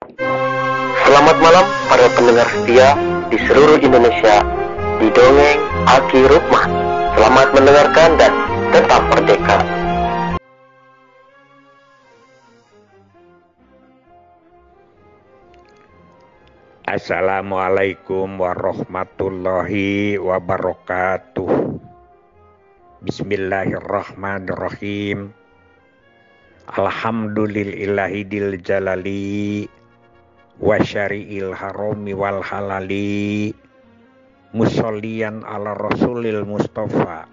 Selamat malam para pendengar setia di seluruh Indonesia di Dongeng Aki Rukman. Selamat mendengarkan dan tetap merdeka. Assalamualaikum warahmatullahi wabarakatuh. Bismillahirrahmanirrahim. Alhamdulillahidil jalali wa syari'il harami wal halali, musolliyan ala rasulil mustafa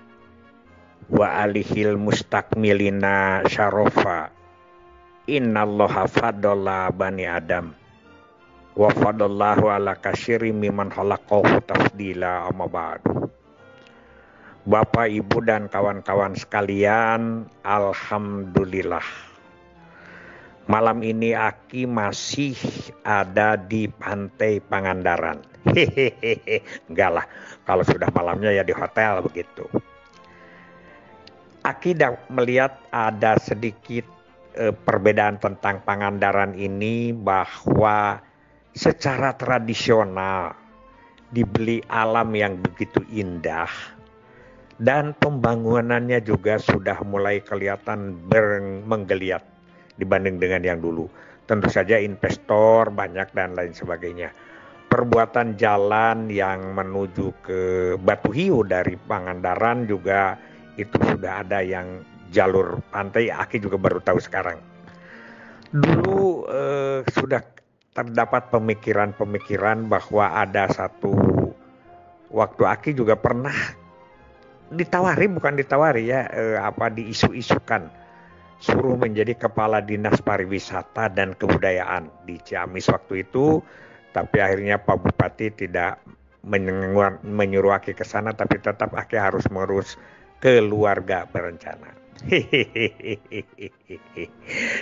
wa alihil mustakmilina syarofa. Innallaha fadola bani adam wa fadallahu ala kasyiri miman khalaqahu tafdila, amma ba'du. Bapak, Ibu, dan kawan-kawan sekalian, alhamdulillah. Malam ini Aki masih ada di Pantai Pangandaran. Hehehe, enggak lah, kalau sudah malamnya ya di hotel begitu. Aki melihat ada sedikit perbedaan tentang Pangandaran ini, bahwa secara tradisional dibeli alam yang begitu indah dan pembangunannya juga sudah mulai kelihatan menggeliat dibanding dengan yang dulu. Tentu saja investor banyak dan lain sebagainya. Perbuatan jalan yang menuju ke Batu Hiu dari Pangandaran juga itu sudah ada yang jalur pantai. Aki juga baru tahu sekarang. Dulu sudah terdapat pemikiran-pemikiran bahwa ada satu waktu Aki juga pernah diisu-isukan suruh menjadi kepala dinas pariwisata dan kebudayaan di Ciamis waktu itu, tapi akhirnya Pak Bupati tidak menyuruh Aki ke sana, tapi tetap Aki harus mengurus keluarga berencana.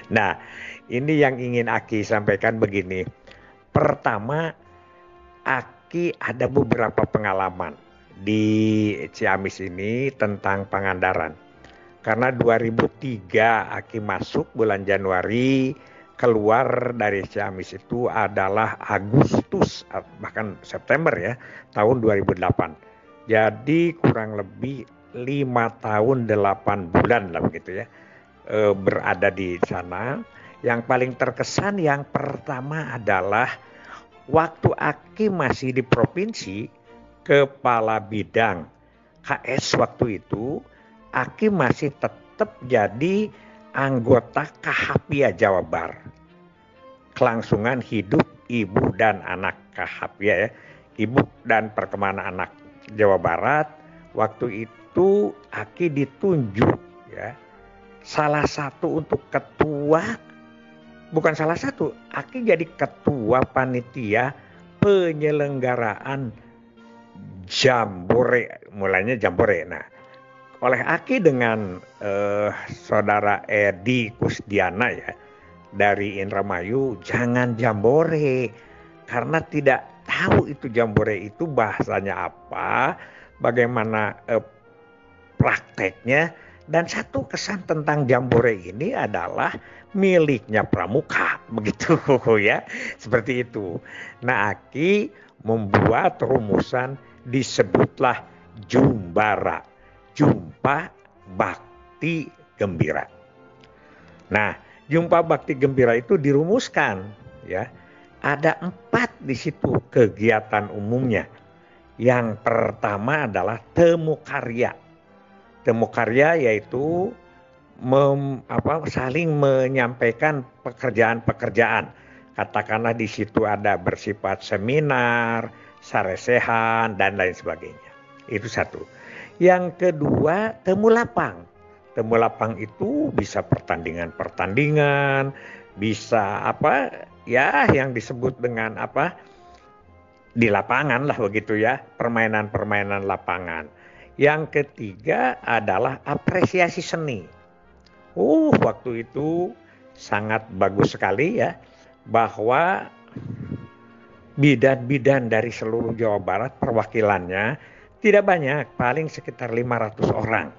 Nah, ini yang ingin Aki sampaikan begini. Pertama, Aki ada beberapa pengalaman di Ciamis ini tentang Pangandaran. Karena 2003 Aki masuk bulan Januari, keluar dari Ciamis itu adalah Agustus, bahkan September ya, tahun 2008. Jadi kurang lebih 5 tahun 8 bulan lah begitu ya, berada di sana. Yang paling terkesan yang pertama adalah waktu Aki masih di provinsi, kepala bidang KS waktu itu, Aki masih tetap jadi anggota Kahapia Jawa Barat. Kelangsungan hidup ibu dan anak Kahapia ya, ibu dan perkembangan anak Jawa Barat. Waktu itu Aki ditunjuk ya, salah satu untuk ketua, bukan salah satu, Aki jadi ketua panitia penyelenggaraan Jambore, mulainya Jambore. Nah, oleh Aki dengan saudara Edi Kusdiana ya dari Indramayu, jangan Jambore, karena tidak tahu itu Jambore itu bahasanya apa, bagaimana prakteknya. Dan satu kesan tentang Jambore ini adalah miliknya Pramuka, begitu ya, seperti itu. Nah, Aki membuat rumusan, disebutlah Jumbara, Jumpa Bakti Gembira. Nah, Jumpa Bakti Gembira itu dirumuskan ya. Ada 4 di situ kegiatan umumnya. Yang pertama adalah temu karya. Temu karya yaitu saling menyampaikan pekerjaan-pekerjaan. Katakanlah di situ ada bersifat seminar, saresehan, dan lain sebagainya. Itu satu. Yang kedua, temu lapang. Temu lapang itu bisa pertandingan-pertandingan, bisa yang disebut dengan di lapangan lah begitu ya, permainan-permainan lapangan. Yang ketiga adalah apresiasi seni. Waktu itu sangat bagus sekali ya, bahwa bidan-bidan dari seluruh Jawa Barat, perwakilannya tidak banyak, paling sekitar 500 orang.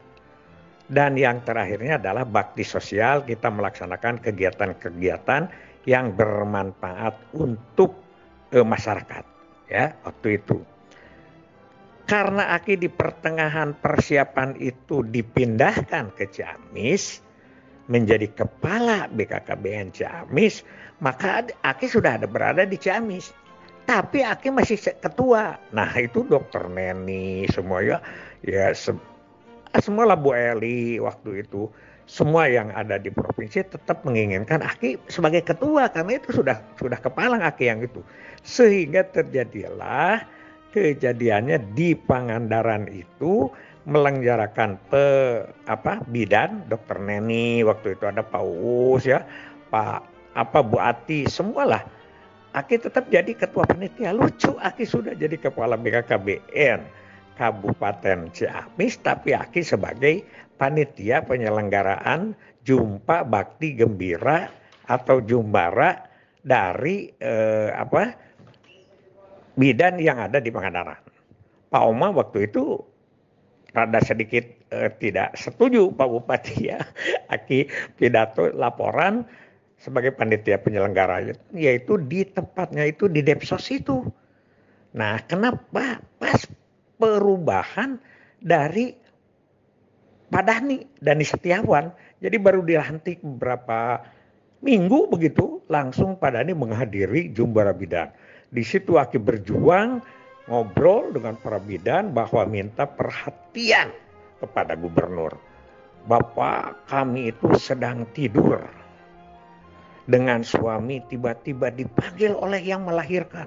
Dan yang terakhirnya adalah bakti sosial, kita melaksanakan kegiatan-kegiatan yang bermanfaat untuk masyarakat ya waktu itu. Karena Aki di pertengahan persiapan itu dipindahkan ke Ciamis menjadi kepala BKKBN Ciamis, maka Aki sudah ada berada di Ciamis. Tapi Aki masih ketua. Nah itu Dokter Neni semua ya semualah Bu Eli waktu itu. Semua yang ada di provinsi tetap menginginkan Aki sebagai ketua karena itu sudah kepala Aki yang itu. Sehingga terjadilah kejadiannya di Pangandaran itu melenggarakan bidan Dokter Neni waktu itu ada Pak Uus ya, Bu Ati semualah. Aki tetap jadi ketua panitia. Lucu Aki sudah jadi kepala BKKBN Kabupaten Ciamis tapi Aki sebagai panitia penyelenggaraan Jumpa Bakti Gembira atau Jumbara dari bidan yang ada di Pangandaran. Pak Oma waktu itu rada sedikit tidak setuju Pak Bupati ya. Aki pidato laporan sebagai panitia penyelenggara yaitu di tempatnya itu di Depsos itu. Nah, kenapa pas perubahan dari Pak Dani Setiawan, jadi baru dilantik beberapa minggu begitu langsung Pak Dani menghadiri Jumbara Bidan. Di situ Aki berjuang ngobrol dengan para bidan bahwa minta perhatian kepada gubernur. Bapak kami itu sedang tidur. Dengan suami tiba-tiba dipanggil oleh yang melahirkan.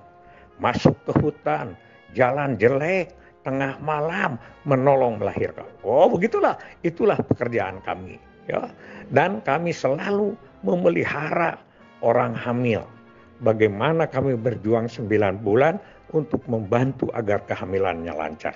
Masuk ke hutan, jalan jelek, tengah malam menolong melahirkan. Oh begitulah, itulah pekerjaan kami. Ya. Dan kami selalu memelihara orang hamil. Bagaimana kami berjuang 9 bulan untuk membantu agar kehamilannya lancar.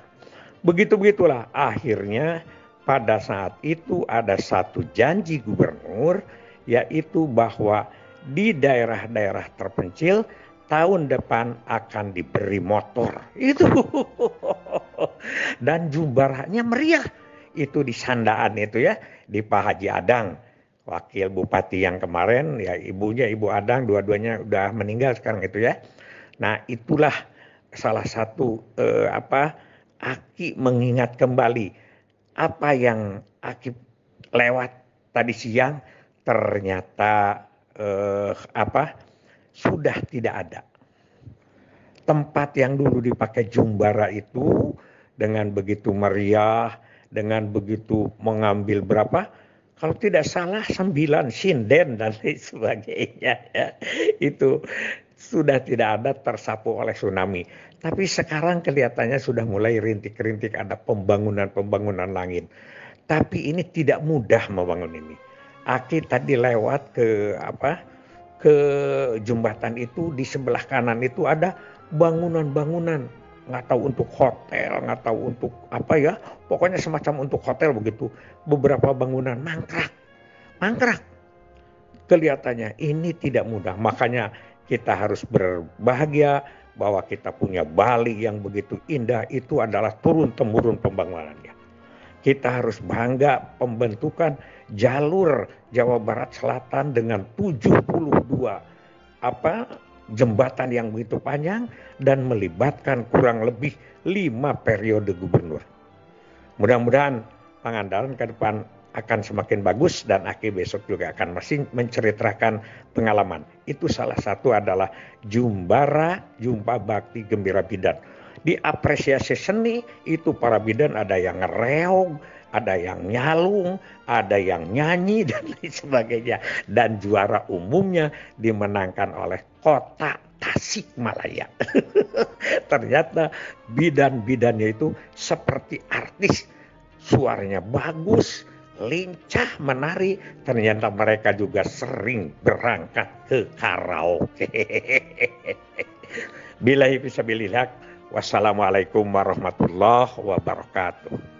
Begitulah akhirnya pada saat itu ada satu janji gubernur yaitu bahwa di daerah-daerah terpencil tahun depan akan diberi motor. Itu. Dan jumbaranya meriah. Itu di Sandaan itu ya, di Pak Haji Adang. Wakil Bupati yang kemarin ya ibunya Ibu Adang dua-duanya udah meninggal sekarang itu ya. Nah, itulah salah satu Aki mengingat kembali apa yang Aki lewat tadi siang ternyata sudah tidak ada. Tempat yang dulu dipakai Jumbara itu dengan begitu meriah, dengan begitu mengambil berapa? Kalau tidak salah 9 sinden dan lain sebagainya. Ya. Itu sudah tidak ada, tersapu oleh tsunami. Tapi sekarang kelihatannya sudah mulai rintik-rintik ada pembangunan langit. Tapi ini tidak mudah membangun ini. Aki tadi lewat ke jembatan itu di sebelah kanan itu ada bangunan-bangunan. Nggak tahu untuk hotel, nggak tahu untuk apa ya. Pokoknya semacam untuk hotel begitu. Beberapa bangunan mangkrak. Kelihatannya ini tidak mudah. Makanya kita harus berbahagia bahwa kita punya Bali yang begitu indah. Itu adalah turun-temurun pembangunannya. Kita harus bangga pembentukan jalur Jawa Barat Selatan dengan 72 jembatan yang begitu panjang dan melibatkan kurang lebih 5 periode gubernur. Mudah-mudahan Pangandaran ke depan akan semakin bagus dan Aki besok juga akan masih menceritakan pengalaman. Itu salah satu adalah Jumpa Bakti Gembira Bidan. Di apresiasi seni itu para bidan ada yang ngereog, ada yang nyalung, ada yang nyanyi dan lain sebagainya. Dan juara umumnya dimenangkan oleh Kota Tasikmalaya. Ternyata bidan-bidannya itu seperti artis. Suaranya bagus, lincah, menari. Ternyata mereka juga sering berangkat ke karaoke. Billahi fisabilillah. Wassalamualaikum warahmatullahi wabarakatuh.